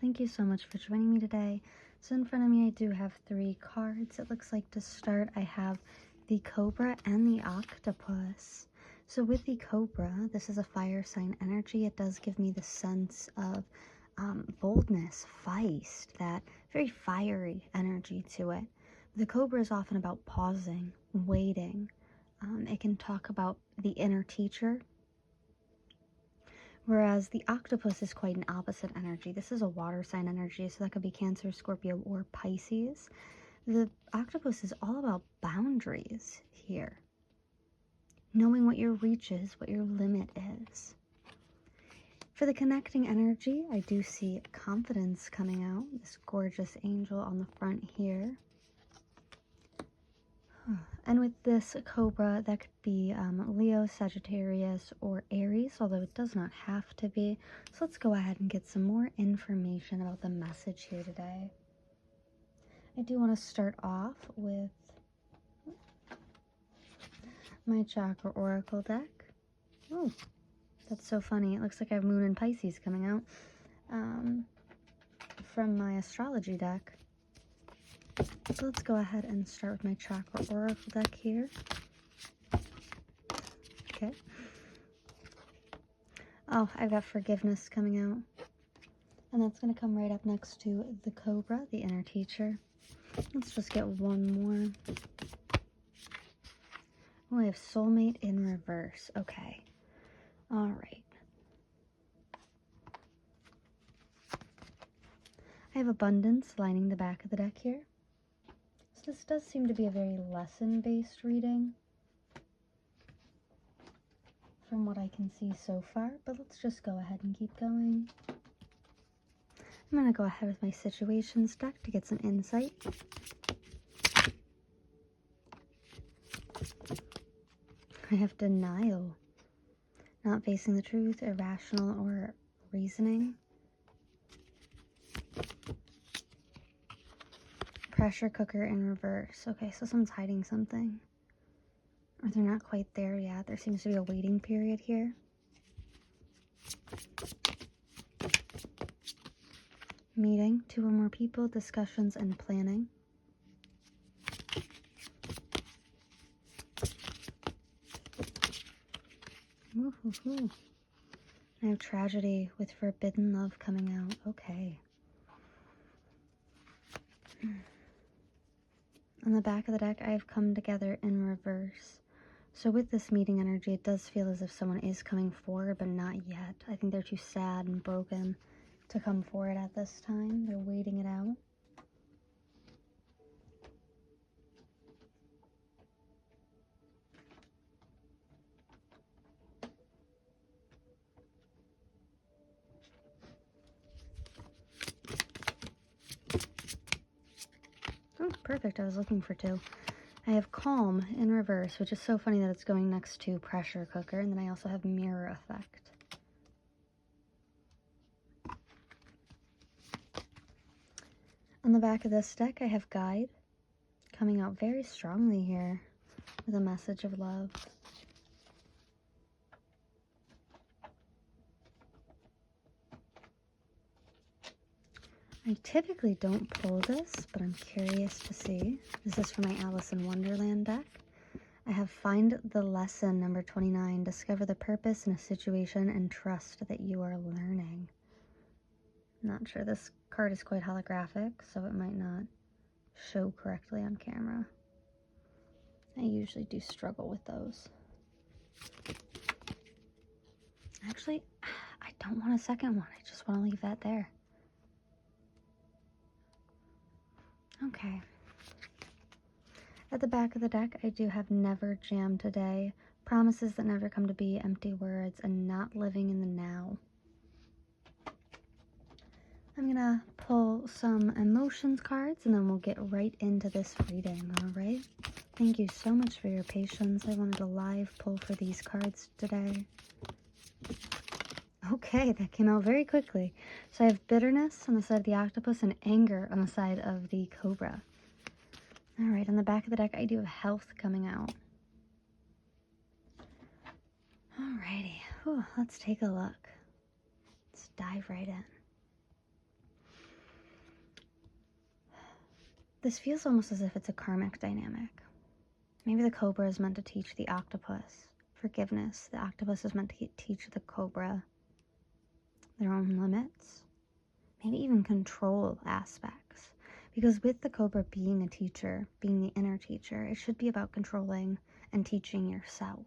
Thank you so much for joining me today. So in front of me, I do have 3 cards. It looks like to start, I have the Cobra and the Octopus. So with the Cobra, this is a fire sign energy. It does give me the sense of boldness, feist, that very fiery energy to it. The Cobra is often about pausing, waiting. It can talk about the inner teacher, whereas the Octopus is quite an opposite energy. This is a water sign energy, so that could be Cancer, Scorpio, or Pisces. The Octopus is all about boundaries here. Knowing what your reach is, what your limit is. For the connecting energy, I do see confidence coming out. This gorgeous angel on the front here. And with this Cobra, that could be Leo, Sagittarius, or Aries, although it does not have to be. So let's go ahead and get some more information about the message here today. I do want to start off with my Chakra Oracle deck. Oh, that's so funny. It looks like I have Moon and Pisces coming out from my astrology deck. So let's go ahead and start with my Chakra Oracle deck here. Okay. Oh, I've got Forgiveness coming out. And that's going to come right up next to the Cobra, the inner teacher. Let's just get one more. Oh, I have Soulmate in reverse. Okay. All right. I have Abundance lining the back of the deck here. So this does seem to be a very lesson-based reading from what I can see so far, but let's just go ahead and keep going. I'm going to go ahead with my Situations deck to get some insight. I have Denial, not facing the truth, irrational, or reasoning. Pressure cooker in reverse. Okay, so someone's hiding something. Or they're not quite there yet. There seems to be a waiting period here. Meeting 2 or more people, discussions, and planning. Woo-hoo-hoo. I have Tragedy with Forbidden Love coming out. Okay. On the back of the deck, I have Come Together in reverse. So with this meeting energy, it does feel as if someone is coming forward, but not yet. I think they're too sad and broken to come forward at this time. They're waiting it out. Oh, perfect. I was looking for 2. I have Calm in reverse, which is so funny that it's going next to Pressure Cooker. And then I also have Mirror Effect. On the back of this deck, I have Guide coming out very strongly here with a message of love. I typically don't pull this, but I'm curious to see. This is for my Alice in Wonderland deck. I have Find the Lesson, number 29. Discover the purpose in a situation and trust that you are learning. Not sure. This card is quite holographic, so it might not show correctly on camera. I usually do struggle with those. Actually, I don't want a second one. I just want to leave that there. Okay. At the back of the deck, I do have Never Jam Today. Promises that never come to be, empty words, and not living in the now. I'm gonna pull some emotions cards and then we'll get right into this reading, alright? Thank you so much for your patience. I wanted a live pull for these cards today. Okay, that came out very quickly. So I have Bitterness on the side of the Octopus and Anger on the side of the Cobra. Alright, on the back of the deck, I do have Health coming out. Alrighty, let's take a look. Let's dive right in. This feels almost as if it's a karmic dynamic. Maybe the cobra is meant to teach the octopus forgiveness. The octopus is meant to teach the cobra their own limits. Maybe even control aspects. Because with the cobra being a teacher, being the inner teacher, it should be about controlling and teaching yourself.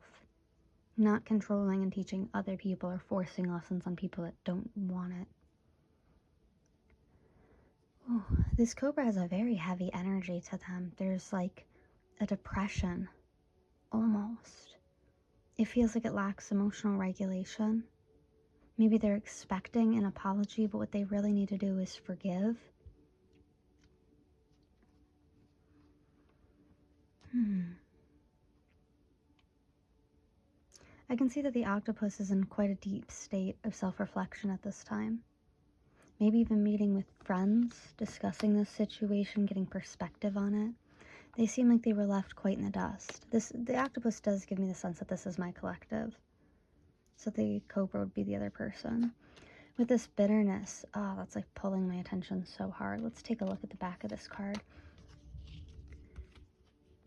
Not controlling and teaching other people or forcing lessons on people that don't want it. Ooh, this cobra has a very heavy energy to them. There's like a depression, almost. It feels like it lacks emotional regulation. Maybe they're expecting an apology, but what they really need to do is forgive. I can see that the octopus is in quite a deep state of self-reflection at this time. Maybe even meeting with friends, discussing this situation, getting perspective on it. They seem like they were left quite in the dust. The octopus does give me the sense that this is my collective. So the cobra would be the other person. With this bitterness, oh, that's like pulling my attention so hard. Let's take a look at the back of this card.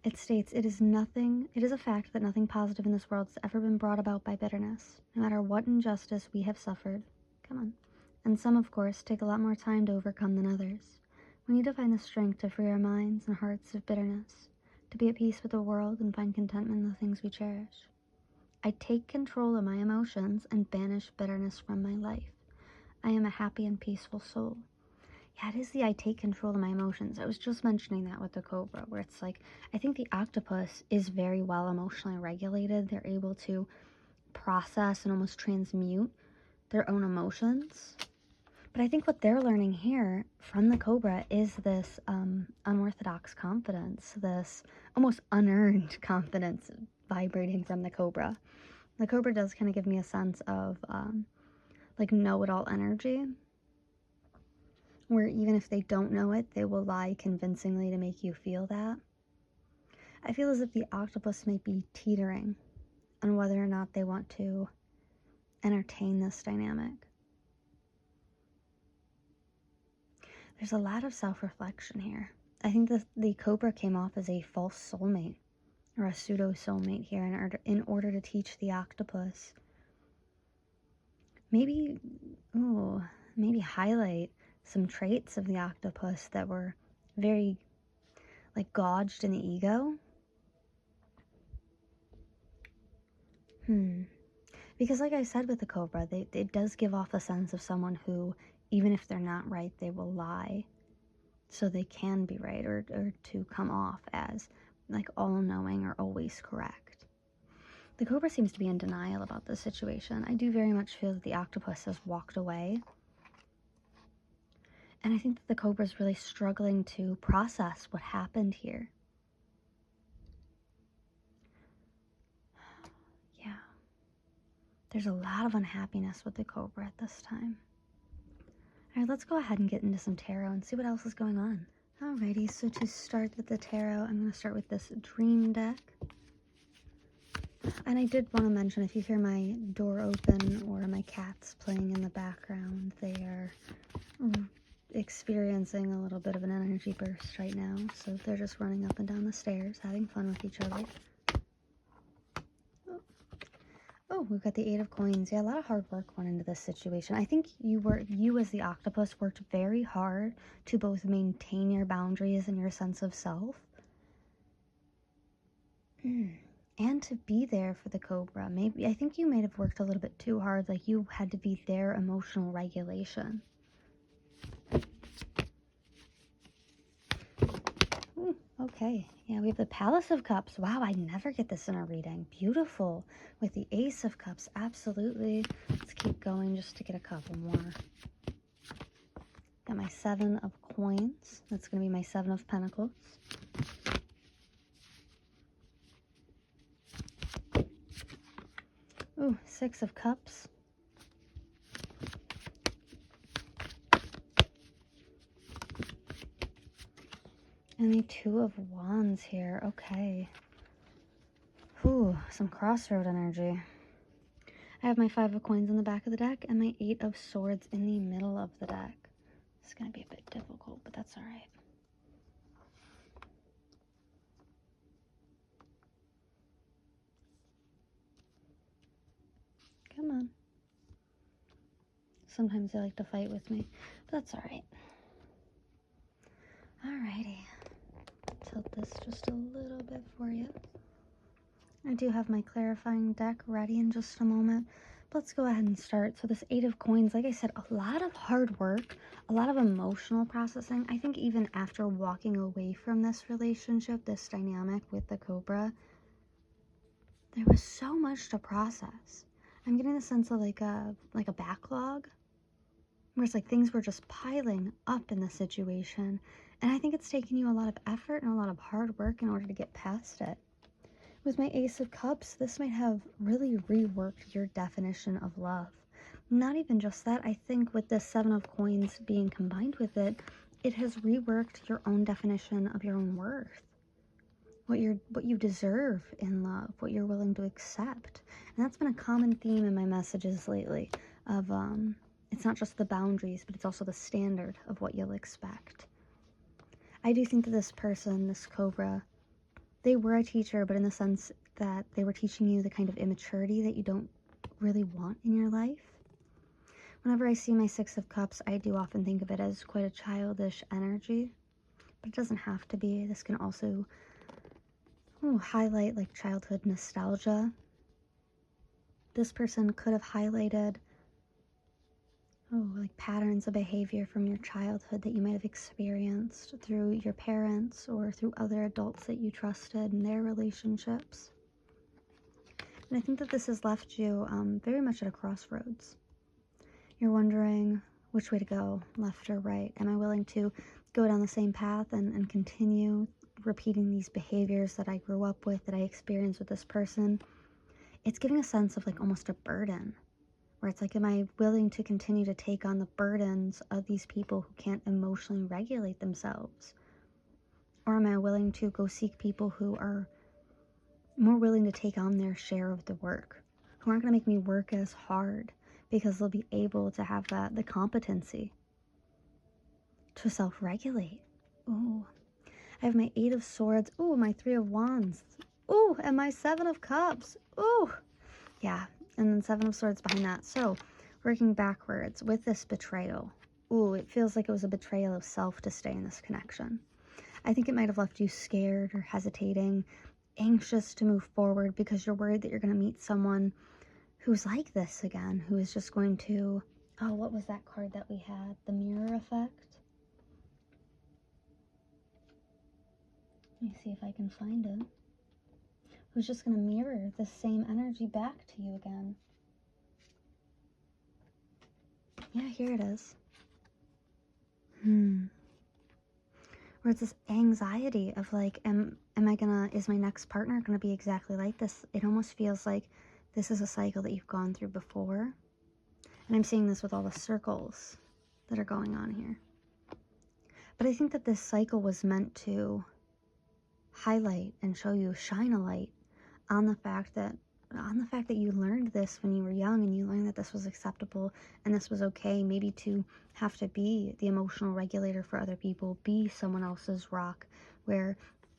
It states, it is a fact that nothing positive in this world has ever been brought about by bitterness, no matter what injustice we have suffered. Come on. And some, of course, take a lot more time to overcome than others. We need to find the strength to free our minds and hearts of bitterness, to be at peace with the world and find contentment in the things we cherish. I take control of my emotions and banish bitterness from my life. I am a happy and peaceful soul. Yeah, it is the I take control of my emotions. I was just mentioning that with the cobra, where it's like, I think the octopus is very well emotionally regulated. They're able to process and almost transmute their own emotions. But I think what they're learning here from the cobra is this unorthodox confidence, this almost unearned confidence vibrating from the cobra. The cobra does kind of give me a sense of like know-it-all energy, where even if they don't know it, they will lie convincingly to make you feel that. I feel as if the octopus might be teetering on whether or not they want to entertain this dynamic. There's a lot of self-reflection here. I think that the cobra came off as a false soulmate or a pseudo-soulmate here in order to teach the octopus. Maybe highlight some traits of the octopus that were very, like, gauged in the ego. Because like I said with the cobra, it does give off a sense of someone who, even if they're not right, they will lie so they can be right, or to come off as like all-knowing or always correct. The cobra seems to be in denial about this situation. I do very much feel that the octopus has walked away. And I think that the cobra is really struggling to process what happened here. Yeah. There's a lot of unhappiness with the cobra at this time. All right, let's go ahead and get into some tarot and see what else is going on. Alrighty, so to start with the tarot, I'm going to start with this dream deck. And I did want to mention, if you hear my door open or my cats playing in the background, they are experiencing a little bit of an energy burst right now. So they're just running up and down the stairs, having fun with each other. Oh, we've got the Eight of Coins. Yeah, a lot of hard work went into this situation. I think you as the octopus worked very hard to both maintain your boundaries and your sense of self. And to be there for the cobra. Maybe, I think you might have worked a little bit too hard, like you had to be their emotional regulation. Okay, yeah, we have the Palace of Cups. Wow, I never get this in a reading. Beautiful. With the Ace of Cups, absolutely. Let's keep going just to get a couple more. Got my Seven of Coins. That's going to be my Seven of Pentacles. Ooh, Six of Cups. And the Two of Wands here. Okay. Ooh, some crossroad energy. I have my Five of Coins in the back of the deck and my Eight of Swords in the middle of the deck. It's going to be a bit difficult, but that's all right. Sometimes they like to fight with me, but that's all right. Alrighty. Tilt this just a little bit for you. I do have my clarifying deck ready in just a moment. But let's go ahead and start. So this 8 of coins, like I said, a lot of hard work, a lot of emotional processing. I think even after walking away from this relationship, this dynamic with the Cobra, there was so much to process. I'm getting the sense of like a backlog, where it's like things were just piling up in the situation. And I think it's taken you a lot of effort and a lot of hard work in order to get past it. With my Ace of Cups, this might have really reworked your definition of love. Not even just that, I think with this 7 of coins being combined with it, it has reworked your own definition of your own worth. What you deserve in love, what you're willing to accept. And that's been a common theme in my messages lately of it's not just the boundaries, but it's also the standard of what you'll expect. I do think that this person, this Cobra, they were a teacher, but in the sense that they were teaching you the kind of immaturity that you don't really want in your life. Whenever I see my 6 of Cups, I do often think of it as quite a childish energy, but it doesn't have to be. This can also highlight like childhood nostalgia. This person could have highlighted like patterns of behavior from your childhood that you might have experienced through your parents or through other adults that you trusted in their relationships. And I think that this has left you very much at a crossroads. You're wondering which way to go, left or right. Am I willing to go down the same path and continue repeating these behaviors that I grew up with, that I experienced with this person? It's giving a sense of like almost a burden, where it's like, am I willing to continue to take on the burdens of these people who can't emotionally regulate themselves? Or am I willing to go seek people who are more willing to take on their share of the work, who aren't going to make me work as hard because they'll be able to have the competency to self-regulate? Ooh, I have my 8 of Swords. Ooh, my 3 of Wands. Ooh, and my 7 of Cups. Ooh, yeah. And then 7 of Swords behind that. So, working backwards with this betrayal. Ooh, it feels like it was a betrayal of self to stay in this connection. I think it might have left you scared or hesitating, anxious to move forward because you're worried that you're going to meet someone who's like this again, who is just going to... Oh, what was that card that we had? The mirror effect? Let me see if I can find it. Who's just going to mirror the same energy back to you again. Yeah, here it is. Where it's this anxiety of like, is my next partner gonna be exactly like this? It almost feels like this is a cycle that you've gone through before. And I'm seeing this with all the circles that are going on here. But I think that this cycle was meant to highlight and show you, shine a light on the fact that you learned this when you were young, and you learned that this was acceptable and this was okay, maybe to have to be the emotional regulator for other people, be someone else's rock, where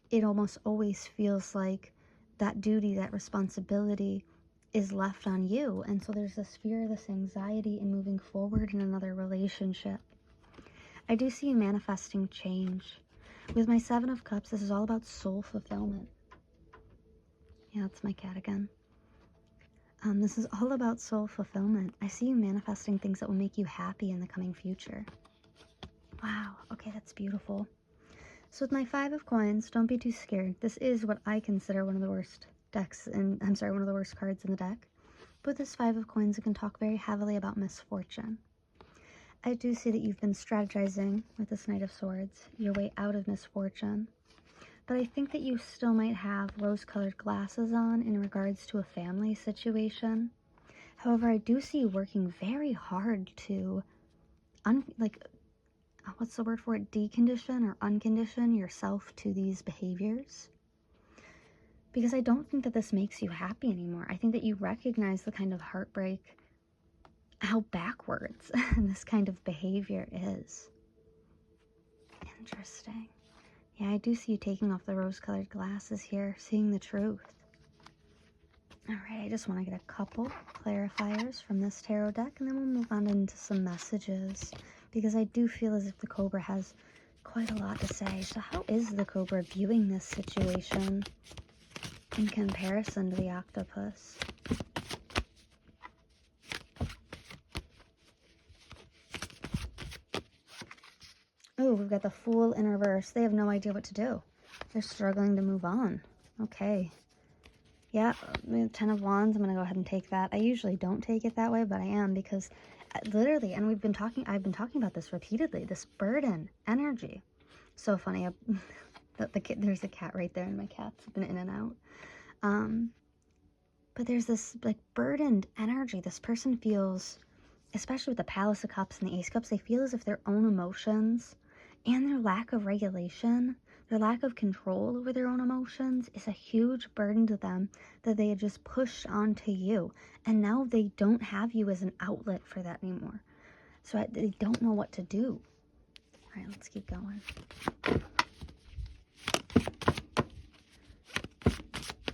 it almost always feels like that duty, that responsibility is left on you. And so there's this fear, this anxiety in moving forward in another relationship. I do see you manifesting change. With my 7 of Cups, this is all about soul fulfillment. Yeah, that's my cat again. This is all about soul fulfillment. I see you manifesting things that will make you happy in the coming future. Wow, okay, that's beautiful. So with my 5 of Coins, don't be too scared. This is what I consider one of the worst one of the worst cards in the deck. But with this 5 of Coins, it can talk very heavily about misfortune. I do see that you've been strategizing with this Knight of Swords, your way out of misfortune. But I think that you still might have rose-colored glasses on in regards to a family situation. However, I do see you working very hard to, what's the word for it? Decondition or uncondition yourself to these behaviors. Because I don't think that this makes you happy anymore. I think that you recognize the kind of heartbreak, how backwards this kind of behavior is. Interesting. Yeah, I do see you taking off the rose-colored glasses here, seeing the truth. All right, I just want to get a couple clarifiers from this tarot deck, and then we'll move on into some messages, because I do feel as if the Cobra has quite a lot to say. So how is the Cobra viewing this situation in comparison to the octopus? Oh, we've got the Fool in reverse. They have no idea what to do. They're struggling to move on. Okay. Yeah, we have 10 of Wands. I'm going to go ahead and take that. I usually don't take it that way, but I am, because literally, and I've been talking about this repeatedly, this burden, energy. So funny. There's a cat right there, and my cat's been in and out. But there's this like burdened energy. This person feels, especially with the Palace of Cups and the Ace of Cups, they feel as if their own emotions and their lack of regulation, their lack of control over their own emotions is a huge burden to them that they had just pushed onto you. And now they don't have you as an outlet for that anymore. So they don't know what to do. All right, let's keep going.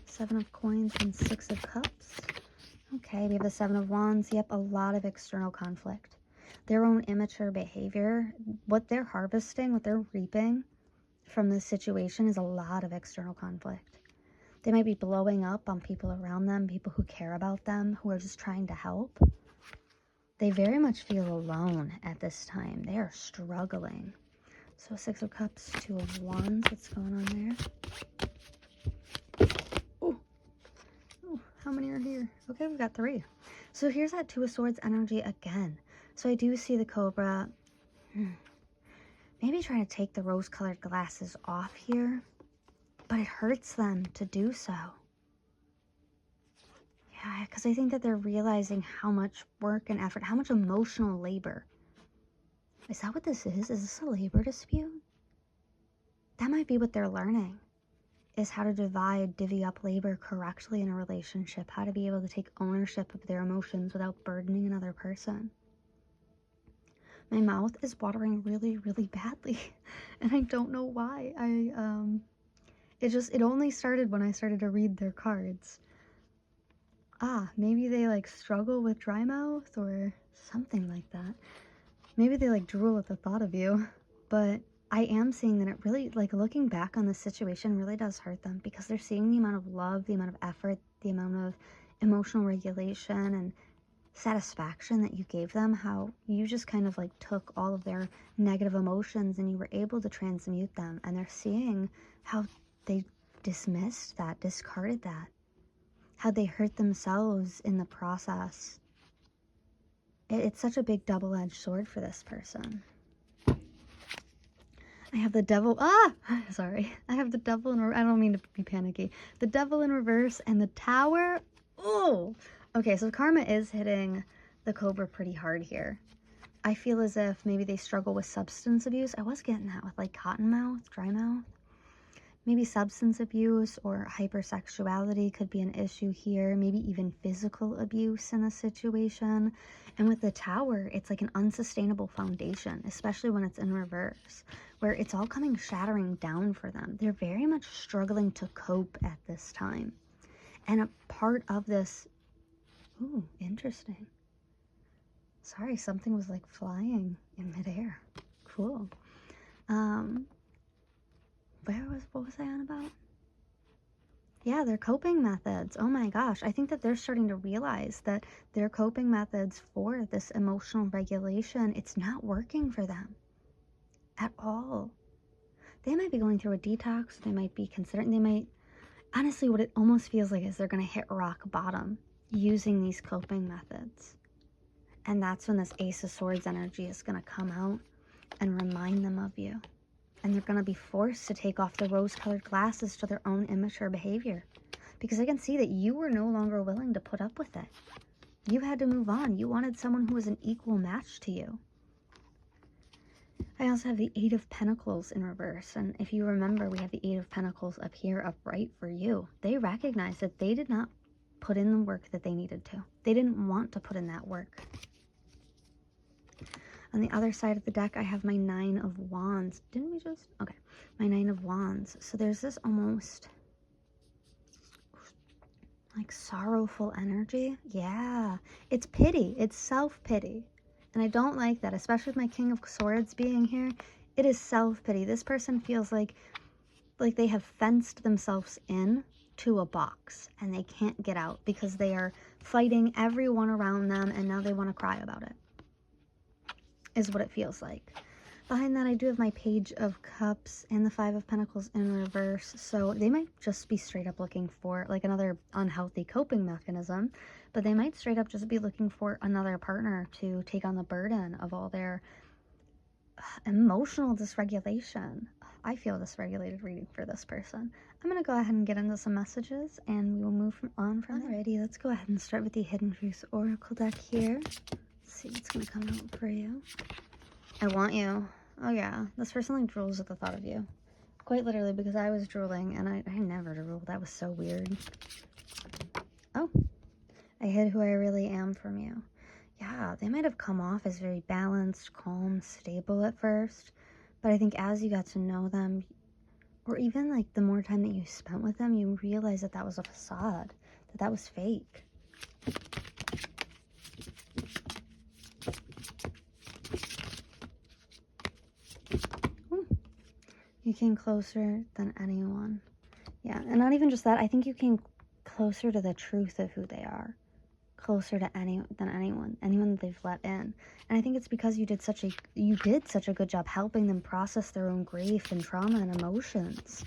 Seven of Coins and Six of Cups. Okay, we have the Seven of Wands. Yep, a lot of external conflict. Their own immature behavior, what they're harvesting, what they're reaping from this situation is a lot of external conflict. They might be blowing up on people around them, people who care about them, who are just trying to help. They very much feel alone at this time. They are struggling. So Six of Cups, Two of Wands. What's going on there? Oh, how many are here? Okay, we've got 3. So here's that Two of Swords energy again. So I do see the Cobra maybe trying to take the rose-colored glasses off here, but it hurts them to do so. Yeah, because I think that they're realizing how much work and effort, how much emotional labor. Is that what this is? Is this a labor dispute? That might be what they're learning, is how to divvy up labor correctly in a relationship, how to be able to take ownership of their emotions without burdening another person. My mouth is watering really, really badly, and I don't know why. It only started when I started to read their cards. Maybe they like struggle with dry mouth or something like that. Maybe they like drool at the thought of you, but I am seeing that it really, like, looking back on this situation really does hurt them, because they're seeing the amount of love, the amount of effort, the amount of emotional regulation and satisfaction that you gave them, how you just kind of like took all of their negative emotions and you were able to transmute them, and they're seeing how they dismissed that, discarded that, how they hurt themselves in the process. It's such a big double-edged sword for this person. I have the Devil, sorry. I have the Devil in, I don't mean to be panicky. The Devil in reverse and the Tower. Oh, okay, so karma is hitting the Cobra pretty hard here. I feel as if maybe they struggle with substance abuse. I was getting that with like cotton mouth, dry mouth. Maybe substance abuse or hypersexuality could be an issue here. Maybe even physical abuse in the situation. And with the Tower, it's like an unsustainable foundation, especially when it's in reverse, where it's all coming shattering down for them. They're very much struggling to cope at this time. And a part of this, ooh, interesting. Sorry, something was like flying in midair. Cool. What was I on about? Yeah, their coping methods. Oh my gosh. I think that they're starting to realize that their coping methods for this emotional regulation, it's not working for them at all. They might be going through a detox. They might be considering, honestly, what it almost feels like is they're going to hit rock bottom using these coping methods. And that's when this Ace of Swords energy is going to come out and remind them of you. And they're going to be forced to take off the rose-colored glasses to their own immature behavior. Because I can see that you were no longer willing to put up with it. You had to move on. You wanted someone who was an equal match to you. I also have the Eight of Pentacles in reverse. And if you remember, we have the Eight of Pentacles up here upright for you. They recognize that they did not put in the work that they needed to. They didn't want to put in that work. On the other side of the deck, I have my Nine of Wands. Didn't we just? Okay. My Nine of Wands. So there's this almost Like sorrowful energy. Yeah. It's pity. It's self-pity. And I don't like that, especially with my King of Swords being here. It is self-pity. This person feels like they have fenced themselves in to a box and they can't get out because they are fighting everyone around them and now they want to cry about it, is what it feels like. Behind that, I do have my Page of Cups and the Five of Pentacles in reverse. So they might just be straight up looking for like another unhealthy coping mechanism, but they might straight up just be looking for another partner to take on the burden of all their emotional dysregulation. I feel dysregulated reading for this person. I'm going to go ahead and get into some messages and we will move on from there. Alrighty, let's go ahead and start with the Hidden Truth Oracle deck here. Let's see what's going to come out for you. I want you. Oh yeah, this person like drools at the thought of you. Quite literally, because I was drooling and I never drooled. That was so weird. Oh, I hid who I really am from you. Yeah, they might have come off as very balanced, calm, stable at first, but I think as you got to know them, or even like the more time that you spent with them, you realize that that was a facade, that that was fake. Ooh. You came closer than anyone. Yeah, and not even just that, I think you came closer to the truth of who they are. Closer to anyone that they've let in. And I think it's because you did such a good job helping them process their own grief and trauma and emotions.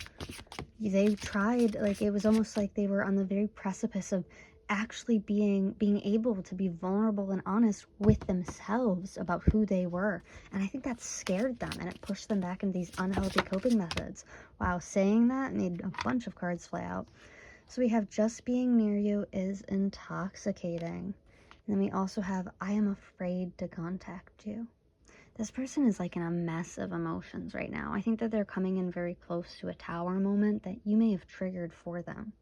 They tried, like, it was almost like they were on the very precipice of actually being able to be vulnerable and honest with themselves about who they were. And I think that scared them and it pushed them back into these unhealthy coping methods. Wow, saying that made a bunch of cards fly out. So we have just being near you is intoxicating. And then we also have I am afraid to contact you. This person is like in a mess of emotions right now. I think that they're coming in very close to a tower moment that you may have triggered for them,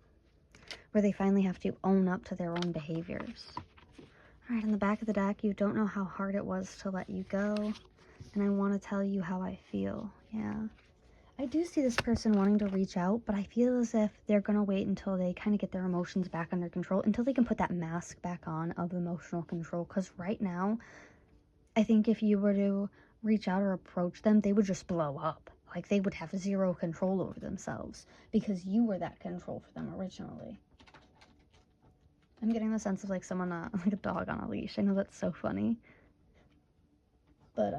where they finally have to own up to their own behaviors. All right, on the back of the deck, you don't know how hard it was to let you go. And I want to tell you how I feel. Yeah. I do see this person wanting to reach out, but I feel as if they're going to wait until they kind of get their emotions back under control, until they can put that mask back on of emotional control. Because right now, I think if you were to reach out or approach them, they would just blow up. Like they would have zero control over themselves because you were that control for them originally. I'm getting the sense of like someone, like a dog on a leash. I know that's so funny. But,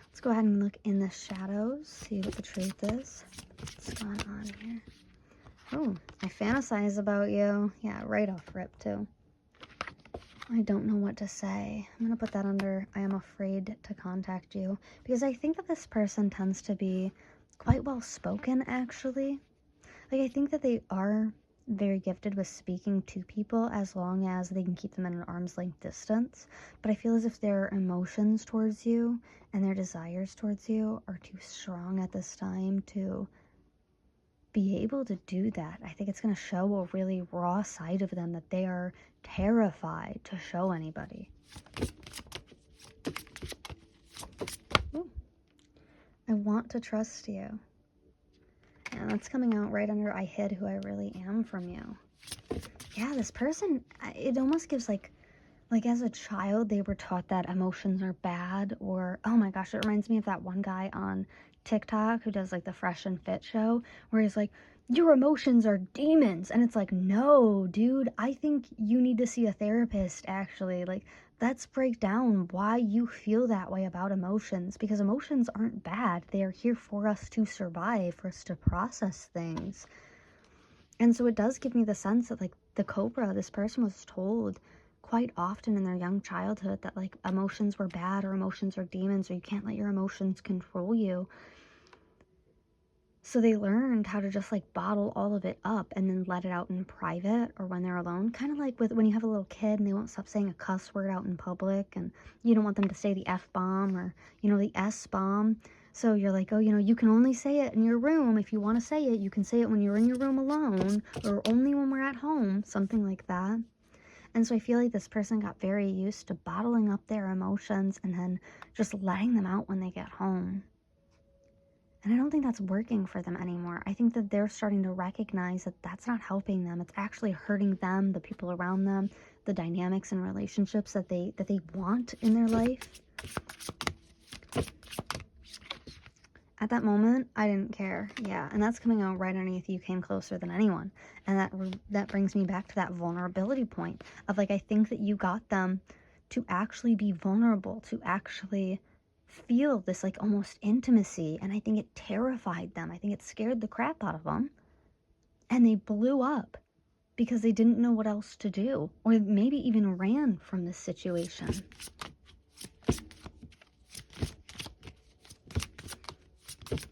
let's go ahead and look in the shadows, see what the truth is. What's going on here? Oh, I fantasize about you. Yeah, right off rip, too. I don't know what to say. I'm going to put that under I am afraid to contact you. Because I think that this person tends to be quite well spoken, actually. Like, I think that they are very gifted with speaking to people as long as they can keep them at an arm's length distance. But I feel as if their emotions towards you and their desires towards you are too strong at this time to be able to do that. I think it's going to show a really raw side of them that they are terrified to show anybody. Ooh. I want to trust you. And that's coming out right under I hid who I really am from you. Yeah, this person, it almost gives like as a child, they were taught that emotions are bad, or, oh my gosh, it reminds me of that one guy on TikTok who does like the Fresh and Fit show, where he's like, your emotions are demons. And it's like, no, dude, I think you need to see a therapist, actually. Like, let's break down why you feel that way about emotions, because emotions aren't bad. They are here for us to survive, for us to process things. And so it does give me the sense that, like, the Cobra, this person was told quite often in their young childhood that, like, emotions were bad, or emotions are demons, or you can't let your emotions control you. So they learned how to just, like, bottle all of it up and then let it out in private or when they're alone. Kind of like with when you have a little kid and they won't stop saying a cuss word out in public, and you don't want them to say the F-bomb or, you know, the S-bomb. So you're like, oh, you know, you can only say it in your room. If you want to say it, you can say it when you're in your room alone, or only when we're at home, something like that. And so I feel like this person got very used to bottling up their emotions and then just letting them out when they get home. And I don't think that's working for them anymore. I think that they're starting to recognize that that's not helping them. It's actually hurting them, the people around them, the dynamics and relationships that they want in their life. At that moment, I didn't care. Yeah, and that's coming out right underneath you came closer than anyone. And that brings me back to that vulnerability point of like, I think that you got them to actually be vulnerable, to actually feel this like almost intimacy, and I think it terrified them. I think it scared the crap out of them, and they blew up because they didn't know what else to do, or maybe even ran from this situation.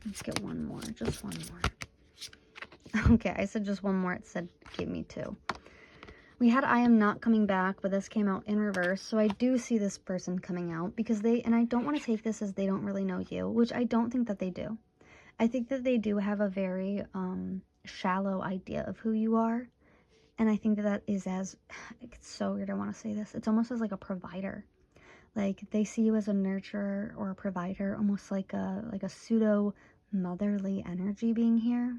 Let's get one more, just one more. Okay, I said just one more. It said give me two. We had I am not coming back, but this came out in reverse. So I do see this person coming out because and I don't want to take this as they don't really know you, which I don't think that they do. I think that they do have a very shallow idea of who you are. And I think that is it's so weird I want to say this. It's almost as like a provider. Like they see you as a nurturer or a provider, almost like a pseudo motherly energy being here.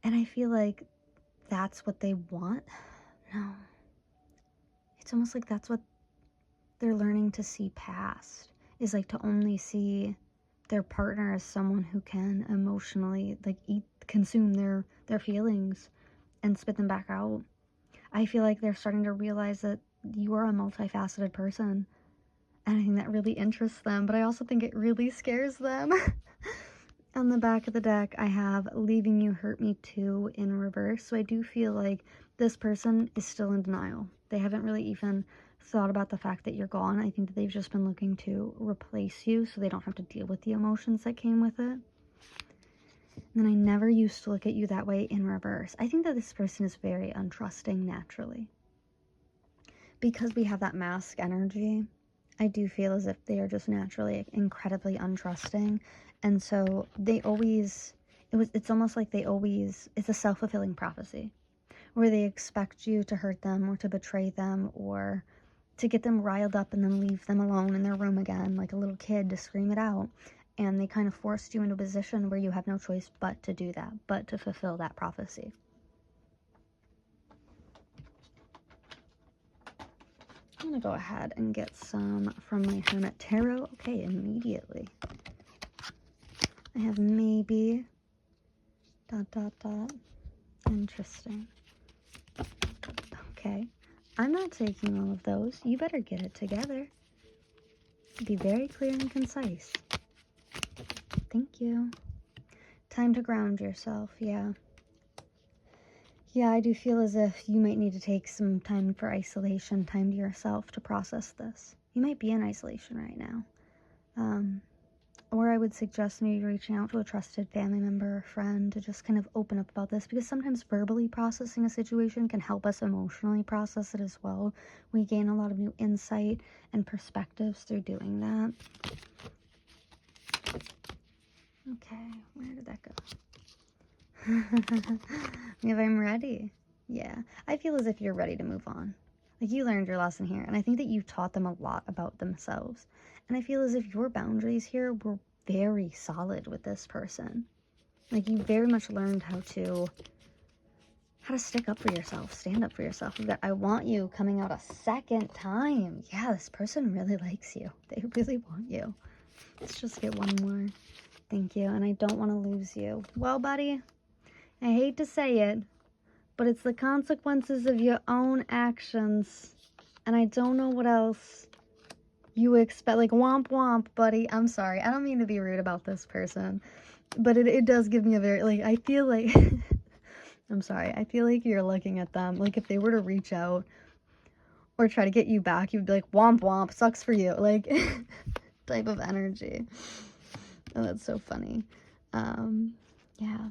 And I feel like that's what they want. No. It's almost like that's what they're learning to see past, is like to only see their partner as someone who can emotionally like consume their feelings and spit them back out. I feel like they're starting to realize that you are a multifaceted person, and I think that really interests them, but I also think it really scares them. On the back of the deck, I have leaving you hurt me too in reverse. So I do feel like this person is still in denial. They haven't really even thought about the fact that you're gone. I think that they've just been looking to replace you so they don't have to deal with the emotions that came with it. And I never used to look at you that way in reverse. I think that this person is very untrusting naturally. Because we have that mask energy, I do feel as if they are just naturally incredibly untrusting. And so it's almost like it's a self-fulfilling prophecy where they expect you to hurt them or to betray them or to get them riled up and then leave them alone in their room again like a little kid to scream it out. And they kind of forced you into a position where you have no choice but to do that, but to fulfill that prophecy. I'm going to go ahead and get some from my Hermit Tarot. Okay, immediately. I have maybe... ... Interesting. Okay. I'm not taking all of those. You better get it together. Be very clear and concise. Thank you. Time to ground yourself, yeah. Yeah, I do feel as if you might need to take some time for isolation, time to yourself to process this. You might be in isolation right now. Or I would suggest maybe reaching out to a trusted family member or friend to just kind of open up about this, because sometimes verbally processing a situation can help us emotionally process it as well. We gain a lot of new insight and perspectives through doing that. Okay, where did that go? If I'm ready. Yeah, I feel as if you're ready to move on. Like you learned your lesson here, and I think that you taught them a lot about themselves. And I feel as if your boundaries here were very solid with this person. Like you very much learned how to stick up for yourself, stand up for yourself. I want you coming out a second time. Yeah, this person really likes you. They really want you. Let's just get one more. Thank you. And I don't want to lose you. Well, buddy, I hate to say it, but it's the consequences of your own actions. And I don't know what else you expect. Like, womp womp, buddy. I'm sorry. I don't mean to be rude about this person, but it does give me a very, like, I feel like, I'm sorry. I feel like you're looking at them. Like, if they were to reach out or try to get you back, you'd be like, womp womp, sucks for you. Like, type of energy. Oh, that's so funny. Yeah.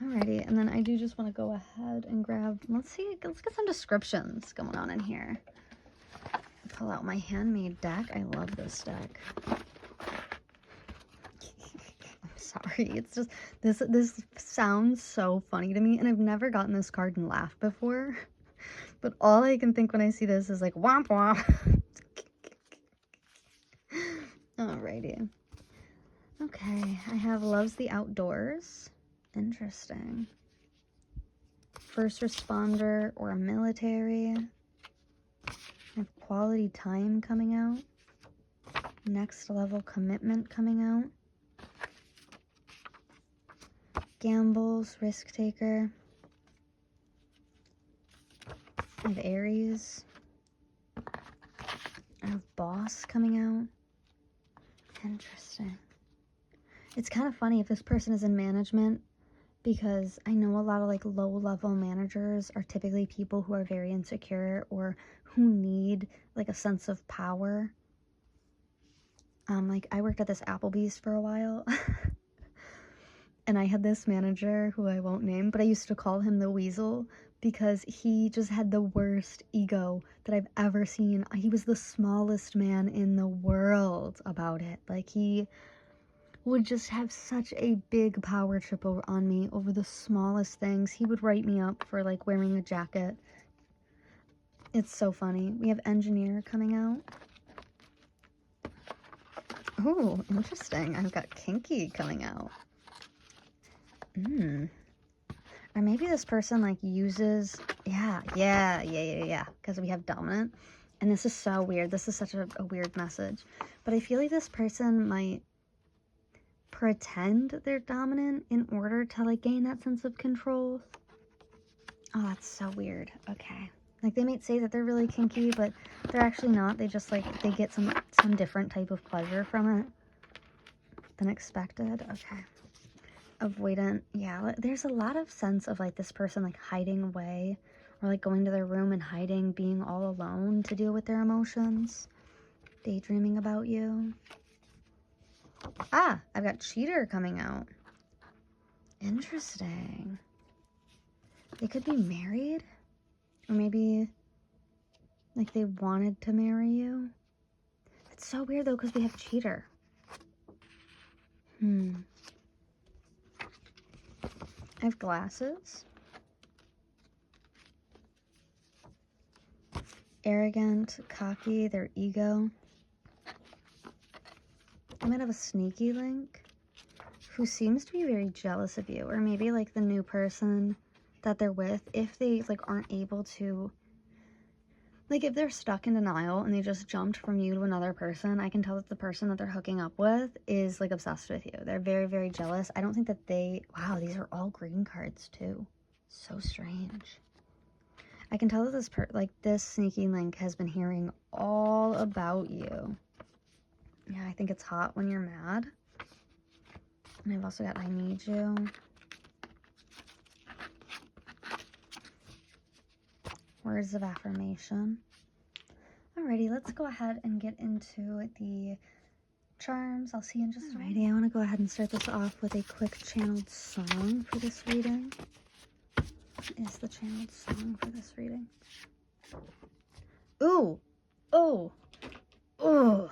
Alrighty, and then I do just want to go ahead and grab, let's get some descriptions going on in here. Pull out my handmade deck. I love this deck. I'm sorry, it's just, this sounds so funny to me, and I've never gotten this card and laughed before, but all I can think when I see this is like, womp womp. Alrighty. Okay, I have loves the outdoors. Interesting. First responder or military. I have quality time coming out. Next level commitment coming out. Gambles, risk taker. I have Aries. I have boss coming out. Interesting. It's kind of funny if this person is in management, because I know a lot of like low-level managers are typically people who are very insecure or who need like a sense of power. Like I worked at this Applebee's for a while and I had this manager who I won't name, but I used to call him the Weasel because he just had the worst ego that I've ever seen. He was the smallest man in the world about it. Like he would just have such a big power trip on me over the smallest things. He would write me up for like wearing a jacket. It's so funny. We have engineer coming out. Oh, interesting. I've got kinky coming out. Or maybe this person like uses, yeah, because we have dominant. And this is so weird. This is such a weird message. But I feel like this person might pretend they're dominant in order to like gain that sense of control. Oh, that's so weird. Okay. Like they might say that they're really kinky, but they're actually not. They just like, they get some different type of pleasure from it than expected. Okay. Avoidant. Yeah, there's a lot of sense of like this person like hiding away or like going to their room and hiding, being all alone to deal with their emotions. Daydreaming about you. Ah, I've got cheater coming out. Interesting. They could be married, or maybe like they wanted to marry you. It's so weird though because we have cheater. I have glasses. Arrogant, cocky, their ego. I might have a sneaky link who seems to be very jealous of you, or maybe like the new person that they're with, if they like aren't able to, like if they're stuck in denial and they just jumped from you to another person, I can tell that the person that they're hooking up with is like obsessed with you. They're very, very jealous. I don't think that they, wow, these are all green cards too. So strange. I can tell that this sneaky link has been hearing all about you. Yeah, I think it's hot when you're mad. And I've also got I need you. Words of affirmation. Alrighty, let's go ahead and get into the charms. I'll see you in just a minute. Alrighty, I want to go ahead and start this off with a quick channeled song for this reading. What is the channeled song for this reading? Ooh! Oh! Oh!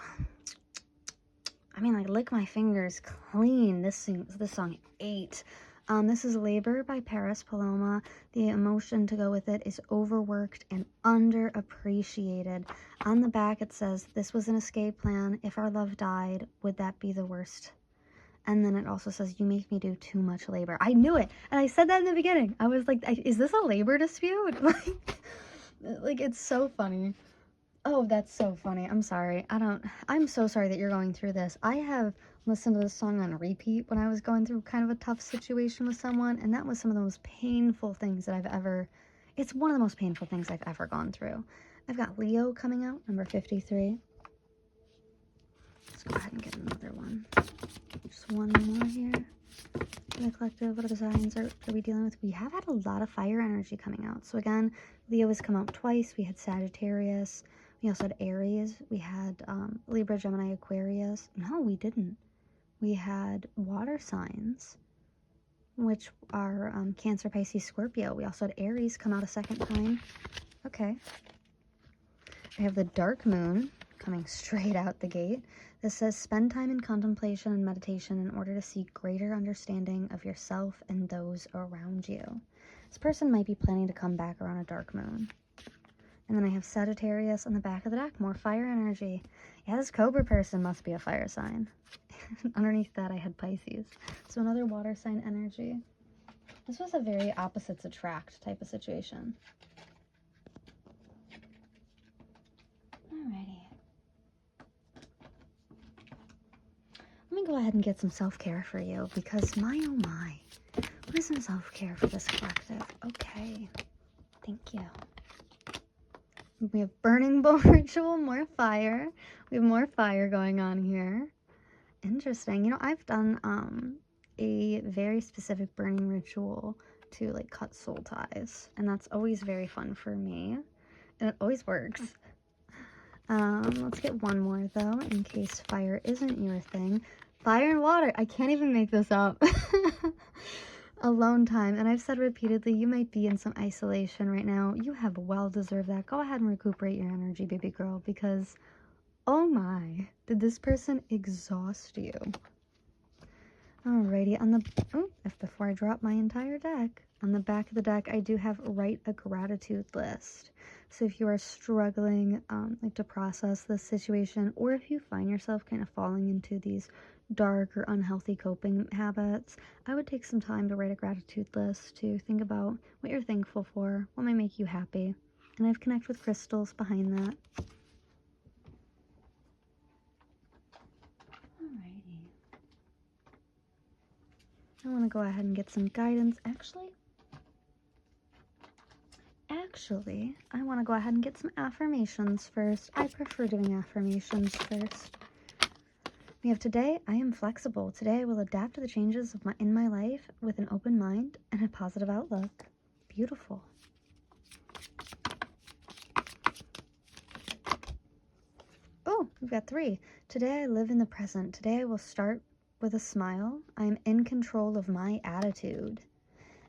I mean, like, lick my fingers clean. This song 8. This is Labor by Paris Paloma. The emotion to go with it is overworked and underappreciated. On the back it says, this was an escape plan. If our love died, would that be the worst? And then it also says, you make me do too much labor. I knew it. And I said that in the beginning. I was like, is this a labor dispute? Like, it's so funny. Oh, that's so funny. I'm sorry. I'm so sorry that you're going through this. I have listened to this song on repeat when I was going through kind of a tough situation with someone, and that was some of the most painful things that it's one of the most painful things I've ever gone through. I've got Leo coming out, number 53. Let's go ahead and get another one. Just one more here. The collective, what other signs are we dealing with? We have had a lot of fire energy coming out. So again, Leo has come out twice. We had Sagittarius. We also had Aries. We had Libra, Gemini, Aquarius. No, we didn't. We had water signs, which are Cancer, Pisces, Scorpio. We also had Aries come out a second time. Okay. I have the dark moon coming straight out the gate. This says, spend time in contemplation and meditation in order to seek greater understanding of yourself and those around you. This person might be planning to come back around a dark moon. And then I have Sagittarius on the back of the deck, more fire energy. Yeah, this Cobra person must be a fire sign. Underneath that, I had Pisces. So another water sign energy. This was a very opposites attract type of situation. Alrighty. Let me go ahead and get some self-care for you because my oh my. What is some self-care for this collective? Okay. Thank you. We have burning bowl ritual, more fire. We have more fire going on here. Interesting. You know, I've done a very specific burning ritual to like cut soul ties, and that's always very fun for me, and it always works. Let's get one more though, in case fire isn't your thing. Fire and water. I can't even make this up. Alone time, and I've said repeatedly, you might be in some isolation right now. You have well deserved that. Go ahead and recuperate your energy, baby girl, because oh my, did this person exhaust you? Alrighty, on the before I drop my entire deck, on the back of the deck I do have write a gratitude list. So if you are struggling like to process this situation, or if you find yourself kind of falling into these dark or unhealthy coping habits, I would take some time to write a gratitude list to think about what you're thankful for, what might make you happy. And I've connected with crystals behind that. Alrighty. I want to go ahead and get some guidance. Actually, I want to go ahead and get some affirmations first. I prefer doing affirmations first. We have today, I am flexible. Today I will adapt to the changes in my life with an open mind and a positive outlook. Beautiful. Oh, we've got 3. Today I live in the present. Today I will start with a smile. I am in control of my attitude.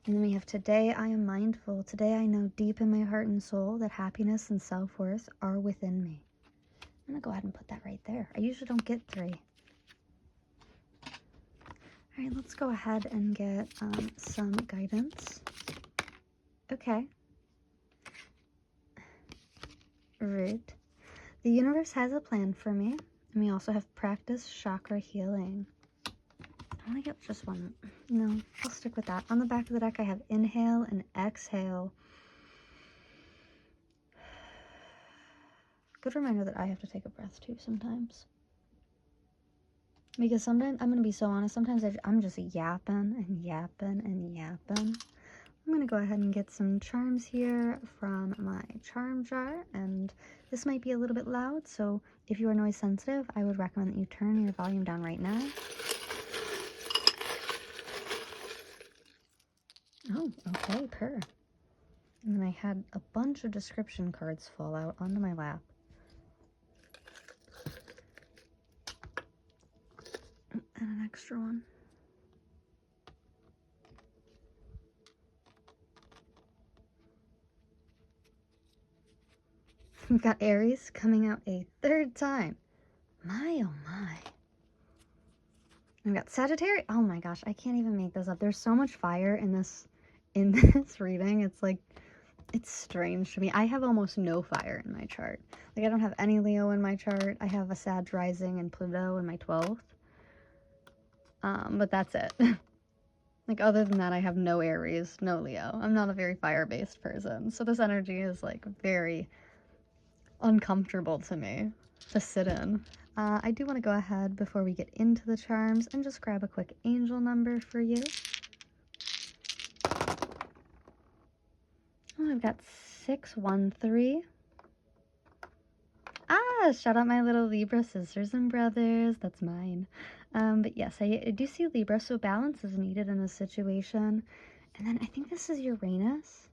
And then we have today I am mindful. Today I know deep in my heart and soul that happiness and self-worth are within me. I'm going to go ahead and put that right there. I usually don't get 3. All right, let's go ahead and get some guidance. Okay. Root. The universe has a plan for me. And we also have practice chakra healing. I want to get just one. No, I'll stick with that. On the back of the deck, I have inhale and exhale. Good reminder that I have to take a breath too sometimes. Because sometimes, I'm going to be so honest, sometimes I'm just yapping and yapping and yapping. I'm going to go ahead and get some charms here from my charm jar. And this might be a little bit loud, so if you are noise sensitive, I would recommend that you turn your volume down right now. Oh, okay, purr. And then I had a bunch of description cards fall out onto my lap. And an extra one. We've got Aries coming out a 3rd time. My, oh my. We've got Sagittarius. Oh my gosh, I can't even make this up. There's so much fire in this reading. It's like, it's strange to me. I have almost no fire in my chart. Like, I don't have any Leo in my chart. I have a Sag rising and Pluto in my 12th. But that's it. Like, other than that, I have no Aries, no Leo. I'm not a very fire-based person. So this energy is, like, very uncomfortable to me to sit in. I do want to go ahead before we get into the charms and just grab a quick angel number for you. Oh, I've got 613. Ah, shout out my little Libra sisters and brothers. That's mine. But yes, I do see Libra, so balance is needed in this situation. And then I think this is Uranus.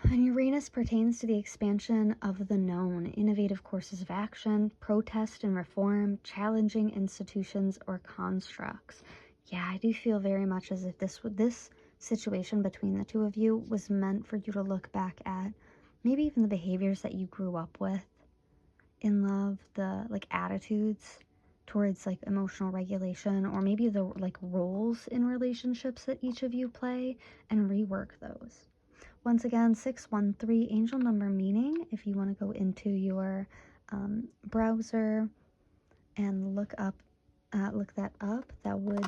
And Uranus pertains to the expansion of the known, innovative courses of action, protest and reform, challenging institutions or constructs. Yeah, I do feel very much as if this situation between the two of you was meant for you to look back at maybe even the behaviors that you grew up with in love, the like attitudes towards like emotional regulation, or maybe the like roles in relationships that each of you play, and rework those. Once again, 613, angel number meaning, if you want to go into your browser and look that up. That would,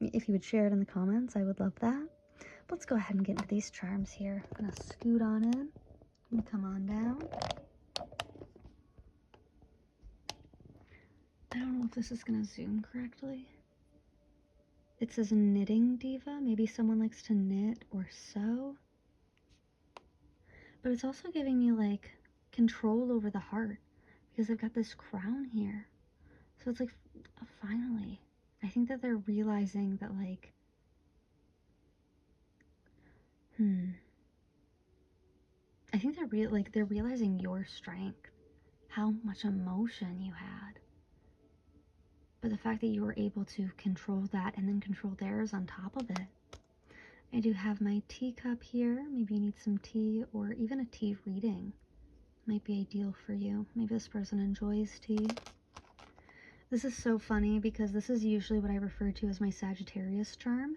if you would share it in the comments, I would love that. But let's go ahead and get into these charms here. I'm gonna scoot on in and come on down. I don't know if this is gonna zoom correctly. It says knitting diva. Maybe someone likes to knit or sew. But it's also giving me like control over the heart because I've got this crown here. So it's like, finally. I think that they're realizing that like, I think they're realizing your strength, how much emotion you had. But the fact that you were able to control that and then control theirs on top of it. I do have my teacup here. Maybe you need some tea or even a tea reading. Might be ideal for you. Maybe this person enjoys tea. This is so funny because this is usually what I refer to as my Sagittarius charm.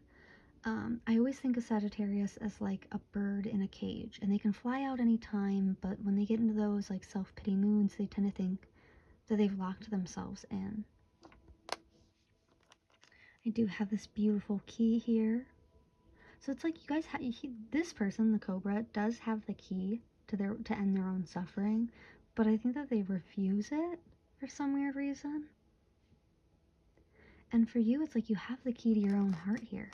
I always think of Sagittarius as like a bird in a cage, and they can fly out anytime, but when they get into those like self-pity moods, they tend to think that they've locked themselves in. I do have this beautiful key here. So it's like you guys have, this person, the Cobra, does have the key to end their own suffering, but I think that they refuse it for some weird reason. And for you, it's like you have the key to your own heart here.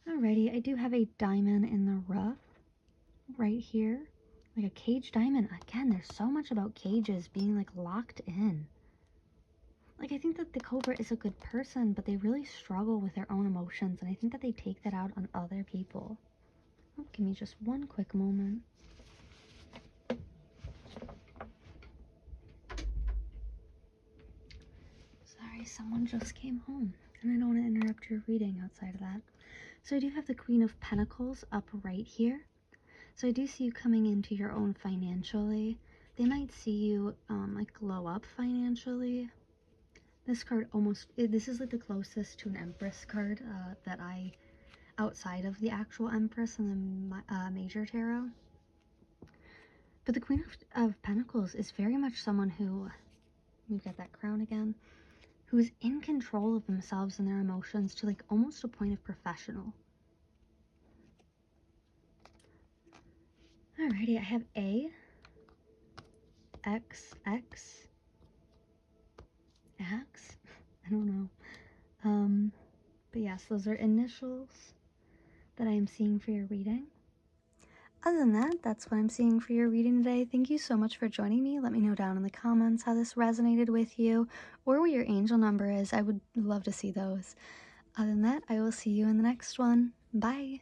Alrighty, I do have a diamond in the rough right here. Like a cage diamond. Again, there's so much about cages being like locked in. Like I think that the Cobra is a good person, but they really struggle with their own emotions, and I think that they take that out on other people. Oh, give me just one quick moment. Sorry, someone just came home, and I don't want to interrupt your reading outside of that. So I do have the Queen of Pentacles up right here. So I do see you coming into your own financially. They might see you like glow up financially. This card this is like the closest to an Empress card that outside of the actual Empress and the Major Tarot. But the Queen of Pentacles is very much someone who, we've got that crown again, who is in control of themselves and their emotions to like almost a point of professional. Alrighty, I have A, X, X, X, I don't know. But yes, those are initials that I am seeing for your reading. Other than that, that's what I'm seeing for your reading today. Thank you so much for joining me. Let me know down in the comments how this resonated with you or what your angel number is. I would love to see those. Other than that, I will see you in the next one. Bye.